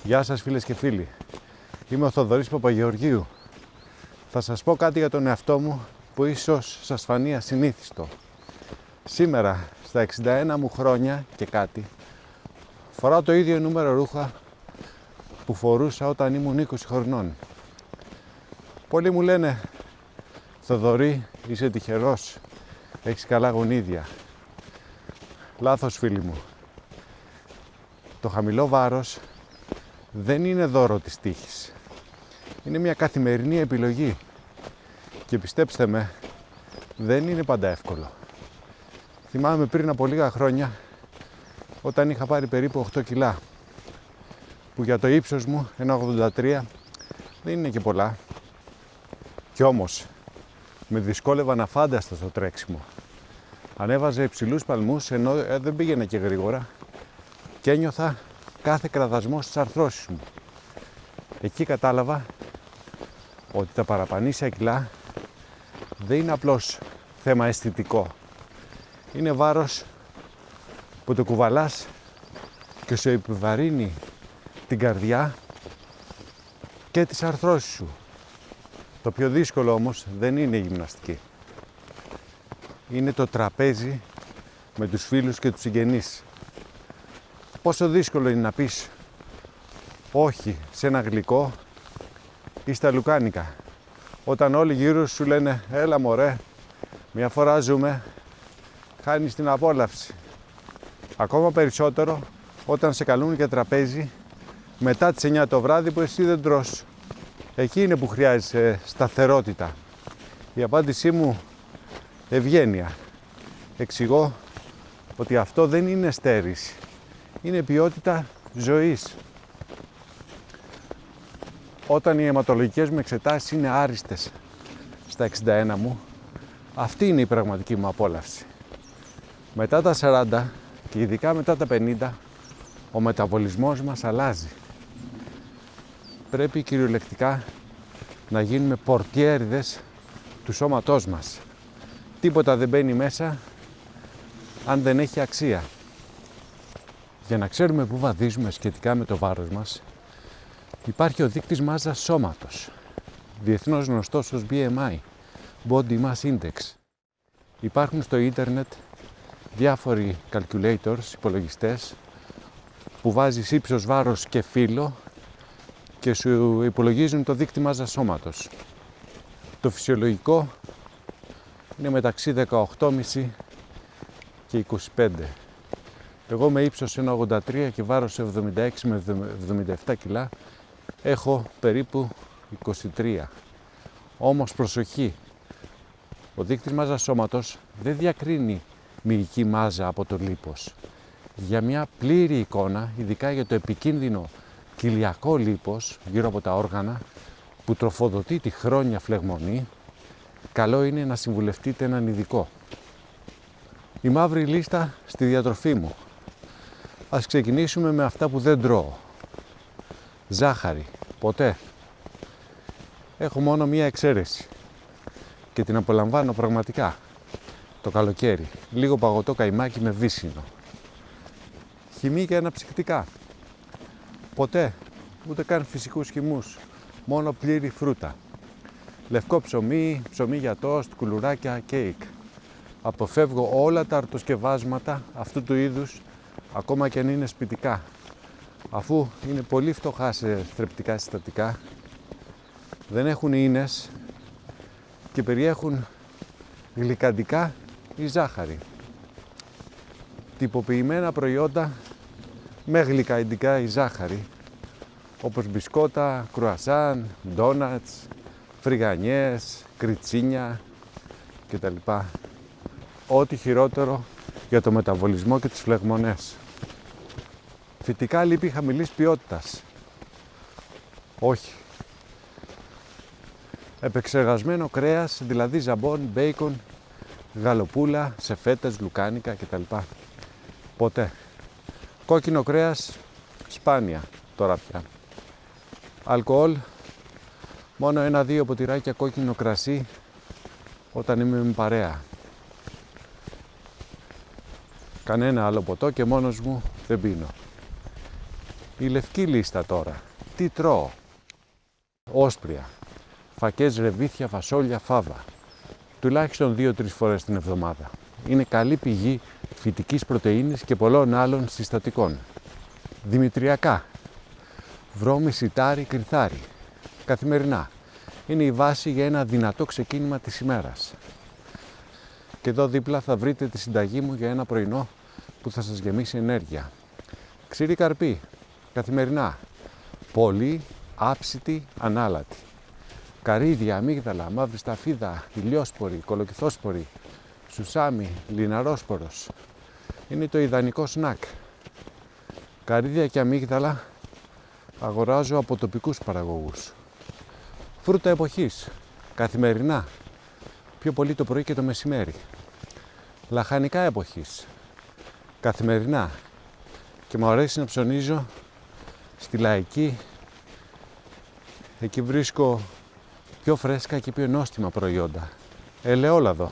Γεια σας φίλες και φίλοι. Είμαι ο Θοδωρής Παπαγεωργίου. Θα σας πω κάτι για τον εαυτό μου που ίσως σας φανεί ασυνήθιστο. Σήμερα, στα 61 μου χρόνια και κάτι, φοράω το ίδιο νούμερο ρούχα που φορούσα όταν ήμουν 20 χρονών. Πολλοί μου λένε, Θοδωρή, είσαι τυχερός, έχεις καλά γονίδια. Λάθος, φίλοι μου. Το χαμηλό βάρος δεν είναι δώρο της τύχης. Είναι μια καθημερινή επιλογή. Και πιστέψτε με, δεν είναι πάντα εύκολο. Θυμάμαι πριν από λίγα χρόνια, όταν είχα πάρει περίπου 8 κιλά, που για το ύψος μου, 1,83, δεν είναι και πολλά. Κι όμως, με δυσκόλευαν αφάνταστα στο τρέξιμο. Ανέβαζε υψηλούς παλμούς, ενώ δεν πήγαινε και γρήγορα, και ένιωθα κάθε κραδασμό στις αρθρώσεις μου. Εκεί κατάλαβα ότι τα παραπανήσια κιλά δεν είναι απλώς θέμα αισθητικό. Είναι βάρος που το κουβαλάς και σου επιβαρύνει την καρδιά και τις αρθρώσεις σου. Το πιο δύσκολο όμως δεν είναι η γυμναστική. Είναι το τραπέζι με τους φίλους και τους συγγενείς. Πόσο δύσκολο είναι να πεις όχι σε ένα γλυκό ή στα λουκάνικα, όταν όλοι γύρω σου λένε έλα μωρέ, μια φορά ζούμε, χάνεις την απόλαυση. Ακόμα περισσότερο όταν σε καλούν για τραπέζι μετά τις 9 το βράδυ που εσύ δεν τρως. Εκεί είναι που χρειάζεσαι σταθερότητα. Η απάντησή μου, ευγένεια. Εξηγώ ότι αυτό δεν είναι στέρηση. Είναι ποιότητα ζωής. Όταν οι αιματολογικές μου εξετάσεις είναι άριστες στα 61 μου, αυτή είναι η πραγματική μου απόλαυση. Μετά τα 40 και ειδικά μετά τα 50, ο μεταβολισμός μας αλλάζει. Πρέπει κυριολεκτικά να γίνουμε πορτιέριδες του σώματός μας. Τίποτα δεν μπαίνει μέσα αν δεν έχει αξία. Για να ξέρουμε πού βαδίζουμε σχετικά με το βάρος μας, υπάρχει ο δείκτης μάζας σώματος, διεθνώς γνωστός ως BMI, Body Mass Index. Υπάρχουν στο ίντερνετ διάφοροι calculators, υπολογιστές, που βάζεις ύψος, βάρος και φύλο και σου υπολογίζουν το δείκτη μάζας σώματος. Το φυσιολογικό είναι μεταξύ 18,5 και 25. Εγώ με ύψος 1,83 και βάρος 76 με 77 κιλά έχω περίπου 23. Όμως προσοχή, ο δείκτης μάζας σώματος δεν διακρίνει μυϊκή μάζα από το λίπος. Για μια πλήρη εικόνα, ειδικά για το επικίνδυνο κοιλιακό λίπος γύρω από τα όργανα που τροφοδοτεί τη χρόνια φλεγμονή, καλό είναι να συμβουλευτείτε έναν ειδικό. Η μαύρη λίστα στη διατροφή μου. Ας ξεκινήσουμε με αυτά που δεν τρώω. Ζάχαρη, ποτέ. Έχω μόνο μία εξαίρεση και την απολαμβάνω πραγματικά. Το καλοκαίρι, λίγο παγωτό καϊμάκι με βύσσινο. Χυμή και αναψυκτικά. Ποτέ, ούτε καν φυσικούς χυμούς, μόνο πλήρη φρούτα. Λευκό ψωμί, ψωμί για τόστ, κουλουράκια, κέικ. Αποφεύγω όλα τα αρτοσκευάσματα αυτού του είδους, ακόμα και αν είναι σπιτικά, αφού είναι πολύ φτωχά σε θρεπτικά συστατικά, δεν έχουν ίνες και περιέχουν γλυκαντικά ή ζάχαρη. Τυποποιημένα προϊόντα με γλυκαντικά ή ζάχαρη, όπως μπισκότα, κρουασάν, ντόνατς, φρυγανιές, κριτσίνια κτλ. Ό,τι χειρότερο για το μεταβολισμό και τις φλεγμονές. Φυτικά λίπη χαμηλής ποιότητας. Όχι. Επεξεργασμένο κρέας, δηλαδή ζαμπόν, μπέικον, γαλοπούλα, σε φέτες, λουκάνικα κτλ. Ποτέ. Κόκκινο κρέας, σπάνια τώρα πια. Αλκοόλ, μόνο 1-2 ποτηράκια κόκκινο κρασί όταν είμαι με παρέα. Κανένα άλλο ποτό και μόνος μου δεν πίνω. Η λευκή λίστα τώρα. Τι τρώω? Όσπρια, φακές, ρεβίθια, φασόλια, φάβα. Τουλάχιστον 2-3 φορές την εβδομάδα. Είναι καλή πηγή φυτικής πρωτεΐνης και πολλών άλλων συστατικών. Δημητριακά. Βρώμη, σιτάρι, κρυθάρι. Καθημερινά. Είναι η βάση για ένα δυνατό ξεκίνημα της ημέρας. Και εδώ δίπλα θα βρείτε τη συνταγή μου για ένα πρωινό που θα σας γεμίσει ενέργεια. Ξηρή καρπή. Καθημερινά. Πολύ άψητη, ανάλατη. Καρύδια, αμύγδαλα, μαύρη σταφίδα, ηλιόσπορη, κολοκυθόσπορη, σουσάμι, λιναρόσπορος. Είναι το ιδανικό σνακ. Καρύδια και αμύγδαλα αγοράζω από τοπικούς παραγωγούς. Φρούτα εποχής, καθημερινά, πιο πολύ το πρωί και το μεσημέρι. Λαχανικά εποχής, καθημερινά, και μου αρέσει να ψωνίζω στη Λαϊκή. Εκεί βρίσκω πιο φρέσκα και πιο νόστιμα προϊόντα. Ελαιόλαδο,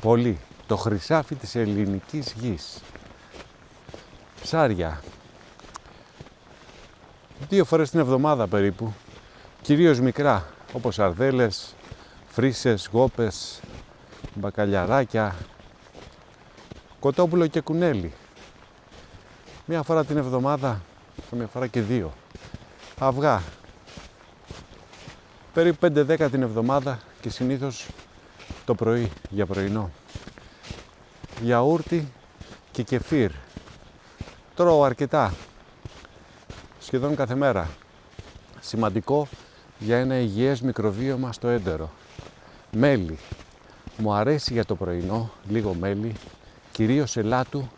πολύ, το χρυσάφι της ελληνικής γης. Ψάρια, 2 φορές την εβδομάδα περίπου, κυρίως μικρά, όπως σαρδέλες, φρύσες, γόπες, μπακαλιαράκια, κοτόπουλο και κουνέλι. 1 φορά την εβδομάδα, καμιά φορά και 2. Αυγά, περίπου 5-10 την εβδομάδα και συνήθως το πρωί για πρωινό. Γιαούρτι και κεφίρ. Τρώω αρκετά, σχεδόν κάθε μέρα. Σημαντικό για ένα υγιές μικροβίωμα στο έντερο. Μέλι. Μου αρέσει για το πρωινό λίγο μέλι, κυρίως ελάτου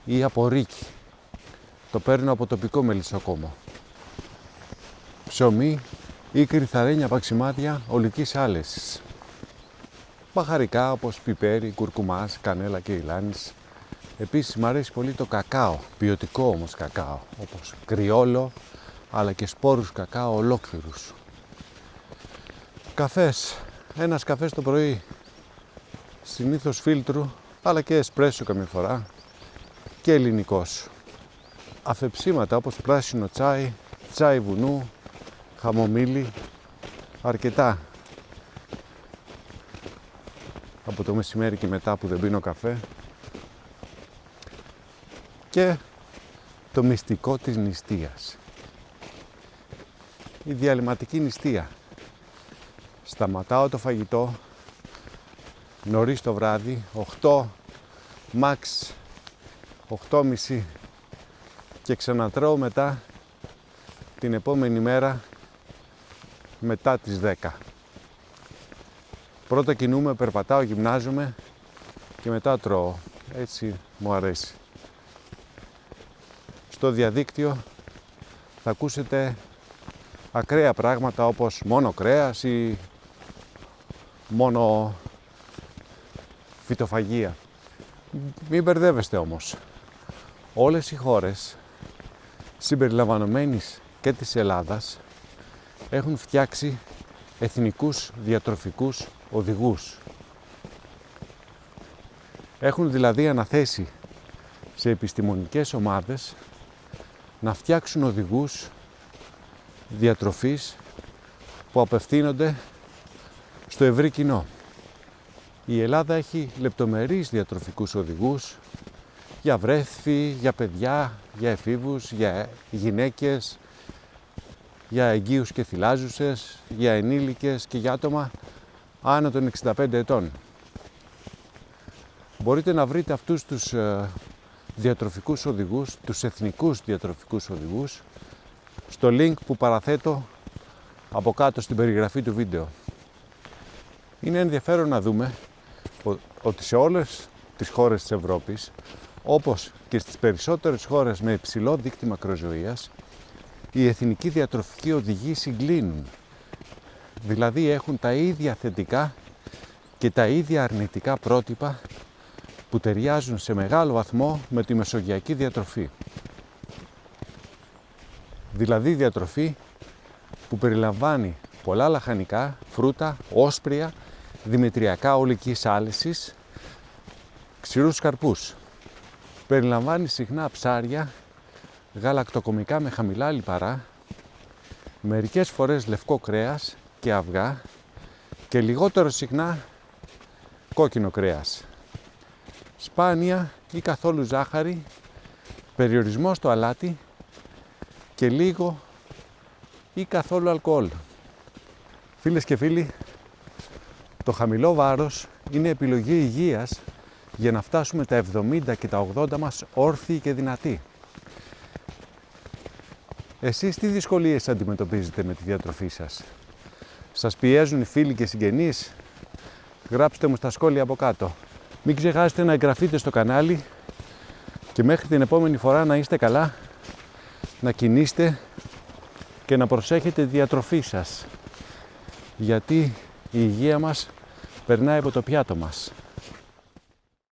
ή από ρίκι. Το παίρνω από τοπικό μελισσοκόμο. Ψωμί ή κρυθαρένια παξιμάδια ολικής άλεσης. Μπαχαρικά όπως πιπέρι, κουρκουμάς, κανέλα και ηλάνης. Επίσης μου αρέσει πολύ το κακάο, ποιοτικό όμως κακάο, όπως κρυόλο, αλλά και σπόρους κακάο ολόκληρους. Καφές. Ένας καφές το πρωί, συνήθως φίλτρου, αλλά και εσπρέσο καμιά φορά, και ελληνικός. Αφεψίματα όπως πράσινο τσάι, τσάι βουνού, χαμομήλι, αρκετά. Από το μεσημέρι και μετά που δεν πίνω καφέ. Και το μυστικό της νηστείας. Η διαλυματική νηστεία. Σταματάω το φαγητό νωρίς το βράδυ, 8, max 8:30, και ξανατρώω μετά την επόμενη μέρα μετά τις 10. Πρώτα κινούμαι, περπατάω, γυμνάζομαι και μετά τρώω. Έτσι μου αρέσει. Στο διαδίκτυο θα ακούσετε ακραία πράγματα όπως μόνο κρέας ή μόνο φυτοφαγία. Μην μπερδεύεστε όμως. Όλες οι χώρες, συμπεριλαμβανομένης και της Ελλάδας, έχουν φτιάξει εθνικούς διατροφικούς οδηγούς. Έχουν δηλαδή αναθέσει σε επιστημονικές ομάδες να φτιάξουν οδηγούς διατροφής που απευθύνονται στο ευρύ κοινό. Η Ελλάδα έχει λεπτομερείς διατροφικούς οδηγούς για βρέφη, για παιδιά, για εφήβους, για γυναίκες, για εγγύους και θυλάζουσες, για ενήλικες και για άτομα άνω των 65 ετών. Μπορείτε να βρείτε αυτούς τους διατροφικούς οδηγούς, τους εθνικούς διατροφικούς οδηγούς, στο link που παραθέτω από κάτω στην περιγραφή του βίντεο. Είναι ενδιαφέρον να δούμε ότι σε όλες τις χώρες της Ευρώπης, όπως και στις περισσότερες χώρες με υψηλό δείκτη μακροζωίας, οι εθνικοί διατροφικοί οδηγοί συγκλίνουν. Δηλαδή έχουν τα ίδια θετικά και τα ίδια αρνητικά πρότυπα που ταιριάζουν σε μεγάλο βαθμό με τη μεσογειακή διατροφή. Δηλαδή διατροφή που περιλαμβάνει πολλά λαχανικά, φρούτα, όσπρια, δημητριακά ολικής άλεσης, ξηρούς καρπούς. Περιλαμβάνει συχνά ψάρια, γαλακτοκομικά με χαμηλά λιπαρά, μερικές φορές λευκό κρέας και αυγά και λιγότερο συχνά κόκκινο κρέας. Σπάνια ή καθόλου ζάχαρη, περιορισμό στο αλάτι και λίγο ή καθόλου αλκοόλ. Φίλες και φίλοι, το χαμηλό βάρος είναι επιλογή υγείας για να φτάσουμε τα 70 και τα 80 μας όρθιοι και δυνατοί. Εσείς τι δυσκολίες αντιμετωπίζετε με τη διατροφή σας? Σας πιέζουν οι φίλοι και συγγενείς? Γράψτε μου στα σχόλια από κάτω. Μην ξεχάσετε να εγγραφείτε στο κανάλι και μέχρι την επόμενη φορά να είστε καλά, να κινείστε και να προσέχετε τη διατροφή σας. Γιατί η υγεία μας περνάει από το πιάτο μας.